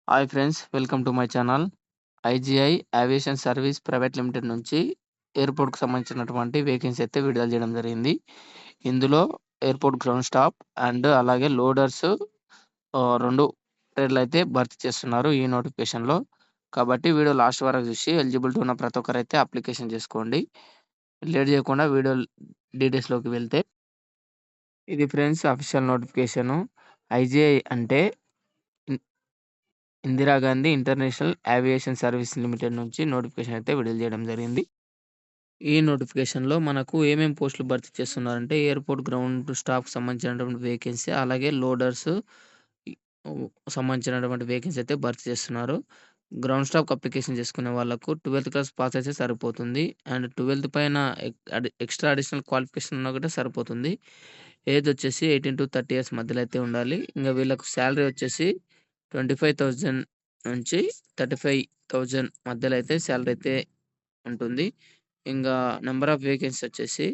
Hi friends, welcome to my channel. IGI aviation service private limited నుంచి ఎయిర్‌పోర్ట్‌కి సంబంధించినటువంటి vacancy అయితే విడుదల చేయడం జరిగింది. ఇందులో ఎయిర్‌పోర్ట్ గ్రౌండ్ స్టాఫ్ అండ్ అలాగే లోడర్స్ 2 ట్రేడ్‌లయితే భర్తీ చేస్తున్నారు ఈ నోటిఫికేషన్‌లో. కాబట్టి వీడియో లాస్ట్ వరకు చూసి ఎలిజిబిలిటీ ఉన్న ప్రతి ఒక్కరైతే అప్లికేషన్ చేసుకోండి. లేట్ చేయకుండా వీడియో డీటెయిల్స్‌లోకి వెళ్తే, ఇది ఫ్రెండ్స్ అఫీషియల్ నోటిఫికేషను. ఐజీఐ అంటే Indira Gandhi international aviation service limited నుంచి నోటిఫికేషన్ అయితే విడుదల చేయడం జరిగింది. ఈ నోటిఫికేషన్‌లో మనకు ఏమేం పోస్టులు భర్తీ చేస్తున్నారంటే, ఎయిర్‌పోర్ట్ గ్రౌండ్ స్టాఫ్‌కి సంబంధించినటువంటి వేకెన్సీ, అలాగే లోడర్స్ ఇ సంబంధించినటువంటి వేకెన్సీ అయితే భర్తీ చేస్తున్నారు. గ్రౌండ్ స్టాఫ్‌కి అప్లికేషన్ చేసుకునే వాళ్ళకు 12థ్ క్లాస్ పాస్ అయితే సరిపోతుంది. అండ్ 12థ్ పైన ఎక్స్‌ట్రా అడిషనల్ క్వాలిఫికేషన్ ఉన్నా కూడా సరిపోతుంది. ఏజ్ వచ్చేసి 18-30 ఇయర్స్ మధ్యలో అయితే ఉండాలి. ఇంక వీళ్ళకు సాలరీ వచ్చేసి 25,000 నుంచి 35,000 మధ్యలో అయితే సాలరీ అయితే ఉంటుంది. ఇంగా నంబర్ ఆఫ్ వేకెన్సీ వచ్చేసి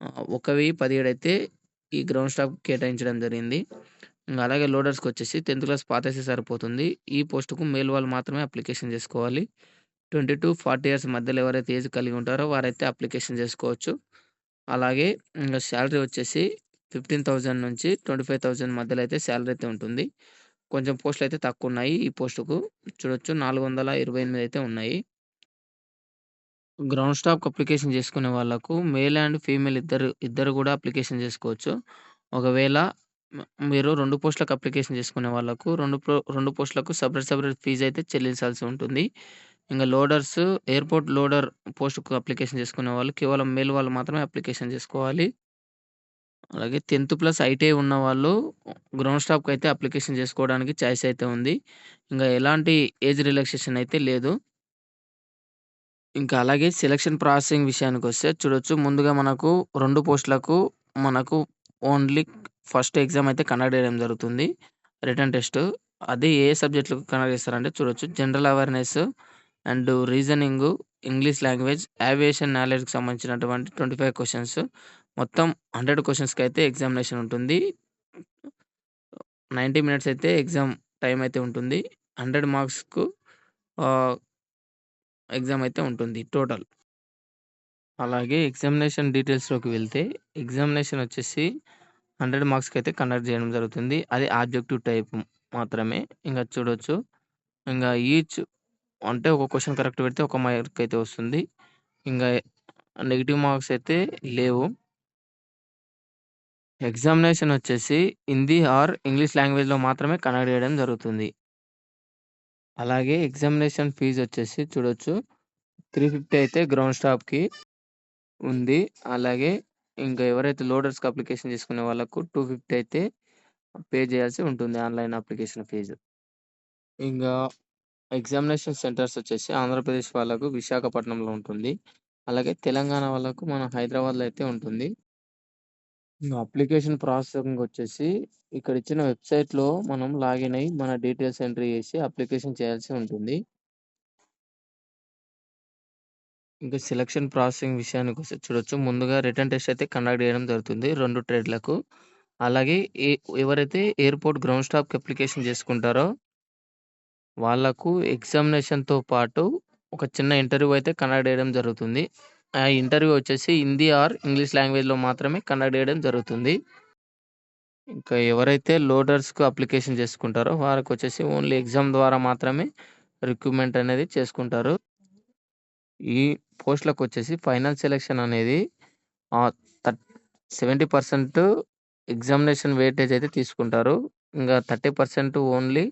1017 అయితే ఈ గ్రౌండ్ స్టాఫ్‌కి కేటాయించడం జరిగింది. అలాగే లోడర్స్‌కొచ్చేసి 10థ్ క్లాస్ పాస్ అయితే సరిపోతుంది. ఈ పోస్ట్‌కు మేల్ వాళ్ళు మాత్రమే అప్లికేషన్ చేసుకోవాలి. 20-40 ఇయర్స్ మధ్యలో ఎవరైతే ఏజ్ కలిగి ఉంటారో వారైతే అప్లికేషన్ చేసుకోవచ్చు. అలాగే సాలరీ వచ్చేసి 15,000 నుంచి 25,000 మధ్యలో అయితే సాలరీ అయితే ఉంటుంది. కొంచెం పోస్టులయితే తక్కువున్నాయి ఈ పోస్టుకు. చూడొచ్చు 428 అయితే ఉన్నాయి. గ్రౌండ్ స్టాఫ్‌కి అప్లికేషన్ చేసుకునే వాళ్ళకు మేల్ అండ్ ఫీమేల్ ఇద్దరు గూడా అప్లికేషన్ చేసుకోవచ్చు. ఒకవేళ మ మీరు 2 పోస్టులకు అప్లికేషన్ చేసుకునే వాళ్ళకు 2 పోస్టులకు సెపరేట్ ఫీజయితే చెల్లించాల్సి ఉంటుంది. ఇంగ లోడర్స్, ఎయిర్‌పోర్ట్ లోడర్ పోస్ట్‌కు అప్లికేషన్ చేసుకునే వాళ్ళు కేవలం మేల్ వాళ్ళు మాత్రమే అప్లికేషన్ చేసుకోవాలి. అలాగే 10థ్ ప్లస్ ఐటీఐ ఉన్నవాళ్ళు గ్రౌండ్ స్టాఫ్‌కయితే అప్లికేషన్ చేసుకోవడానికి చాయిస్ అయితే ఉంది. ఇంగ ఎలాంటి ఏజ్ రిలాక్సేషన్ అయితే లేదు. ఇంకా అలాగే సెలక్షన్ ప్రాసెసింగ్ విషయానికొస్తే చూడొచ్చు. ముందుగా మనకు 2 పోస్టులకు మనకు ఓన్లీ ఫస్ట్ ఎగ్జామ్ అయితే కండక్ట్ చేయడం జరుగుతుంది. Written test. అది ఏ సబ్జెక్ట్‌లకు కండక్ట్ చేస్తారంటే చూడొచ్చు. General awareness and reasoning, English language, aviation నాలెడ్జ్‌కి సంబంధించినటువంటి 25 క్వెషన్స్. మొత్తం 100 క్వెషన్స్‌కైతే ఎగ్జామినేషన్ ఉంటుంది. 90 మినిట్స్ అయితే ఎగ్జామ్ టైమ్ అయితే ఉంటుంది. 100 మార్క్స్‌కు ఆహ్, ఎగ్జామ్ అయితే ఉంటుంది టోటల్. అలాగే ఎగ్జామినేషన్ డీటెయిల్స్‌లోకి వెళ్తే, ఎగ్జామినేషన్ వచ్చేసి 100 మార్క్స్‌కైతే కండక్ట్ చేయడం జరుగుతుంది. అది ఆబ్జెక్టివ్ టైప్ మాత్రమే. ఇంగ చూడొచ్చు. ఇంగ ఈచ్ అంటే ఒక క్వెషన్ కరెక్ట్ పెడితే ఒక మార్క్ అయితే వస్తుంది. ఇంగ నెగెటివ్ మార్క్స్ అయితే లేవు. ఎగ్జామినేషన్ వచ్చేసి హిందీ ఆర్ ఇంగ్లీష్ లాంగ్వేజ్‌లో మాత్రమే కండక్ట్ చేయడం జరుగుతుంది. అలాగే ఎగ్జామినేషన్ ఫీజ్ వచ్చేసి చూడొచ్చు. 350 అయితే గ్రౌండ్ స్టాఫ్‌కి ఉంది. అలాగే ఇంకా ఎవరైతే లోడర్స్‌కి అప్లికేషన్ చేసుకునే వాళ్ళకు 250 అయితే పే చేయాల్సి ఉంటుంది ఆన్‌లైన్ అప్లికేషన్ ఫీజు. ఇంగా ఎగ్జామినేషన్ సెంటర్స్ వచ్చేసి ఆంధ్రప్రదేశ్ వాళ్ళకు విశాఖపట్నంలో ఉంటుంది. అలాగే తెలంగాణ వాళ్ళకు మన హైదరాబాద్‌లో అయితే ఉంటుంది. అప్లికేషన్ ప్రాసెసింగ్ వచ్చేసి ఇక్కడ ఇచ్చిన వెబ్‌సైట్‌లో మనం లాగిన్ అయ్యి మన డీటెయిల్స్ ఎంట్రీ చేసి అప్లికేషన్ చేయాల్సి ఉంటుంది. ఇంకా సెలక్షన్ ప్రాసెసింగ్ విషయానికొస్తే చూడొచ్చు. ముందుగా రిటన్ టెస్ట్ అయితే కండక్ట్ చేయడం జరుగుతుంది 2 ట్రేడ్‌లకు. అలాగే ఎవరైతే ఎయిర్‌పోర్ట్ గ్రౌండ్ స్టాఫ్‌కి అప్లికేషన్ చేసుకుంటారో వాళ్ళకు ఎగ్జామినేషన్‌తో పాటు ఒక చిన్న ఇంటర్వ్యూ అయితే కండక్ట్ చేయడం జరుగుతుంది. ఆ ఇంటర్వ్యూ వచ్చేసి హిందీ ఆర్ ఇంగ్లీష్ లాంగ్వేజ్‌లో మాత్రమే కండక్ట్ చేయడం జరుగుతుంది. ఇంకా ఎవరైతే లోడర్స్‌కు అప్లికేషన్ చేసుకుంటారో వారికొచ్చేసి ఓన్లీ ఎగ్జామ్ ద్వారా మాత్రమే రిక్రూట్‌మెంట్ అనేది చేసుకుంటారు. ఈ పోస్ట్‌లకొచ్చేసి ఫైనల్ సెలక్షన్ అనేది ఆహ్, థర్ట్ 70% ఎగ్జామినేషన్ వెయిటేజ్ అయితే తీసుకుంటారు. ఇంగా 30% ఓన్లీ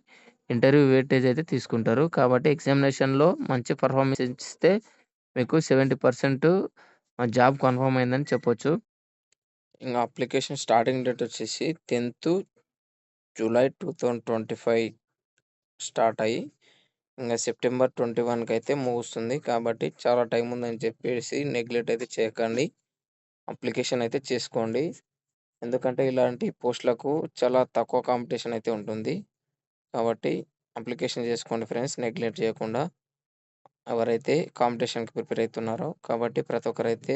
ఇంటర్వ్యూ వెయిటేజ్ అయితే తీసుకుంటారు. కాబట్టి ఎగ్జామినేషన్‌లో మంచి పెర్ఫార్మన్స్ ఇస్తే మీకు 70% జాబ్ కన్ఫర్మ్ అయిందని చెప్పొచ్చు. ఇంగ అప్లికేషన్ స్టార్టింగ్ డేట్ వచ్చేసి 10థ్ జూలై 2025 స్టార్ట్ అయ్యి, ఇంగ సెప్టెంబర్ 21 కైతే ముగుస్తుంది. కాబట్టి చాలా టైం ఉందని చెప్పేసి నెగ్లెక్ట్ అయితే చేయకండి. అప్లికేషన్ అయితే చేసుకోండి. ఎందుకంటే ఇలాంటి పోస్ట్‌లకు చాలా తక్కువ కాంపిటీషన్ అయితే ఉంటుంది. కాబట్టి అప్లికేషన్ చేసుకోండి ఫ్రెండ్స్ నెగ్లెక్ట్ చేయకుండా. ఎవరైతే కాంపిటీషన్‌కి ప్రిపేర్ అయితున్నారో కాబట్టి ప్రతి ఒక్కరైతే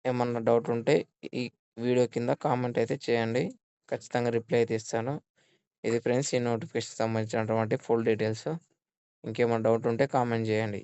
ఏమన్నా డౌట్ ఉంటే ఈ వీడియో కింద కామెంట్ అయితే చేయండి. ఖచ్చితంగా రిప్లై అయితే ఇస్తాను. ఇది ఫ్రెండ్స్ ఈ నోటిఫికేషన్‌కి సంబంధించినటువంటి ఫుల్ డీటెయిల్స్. ఇంకేమైనా డౌట్ ఉంటే కామెంట్ జేయండి.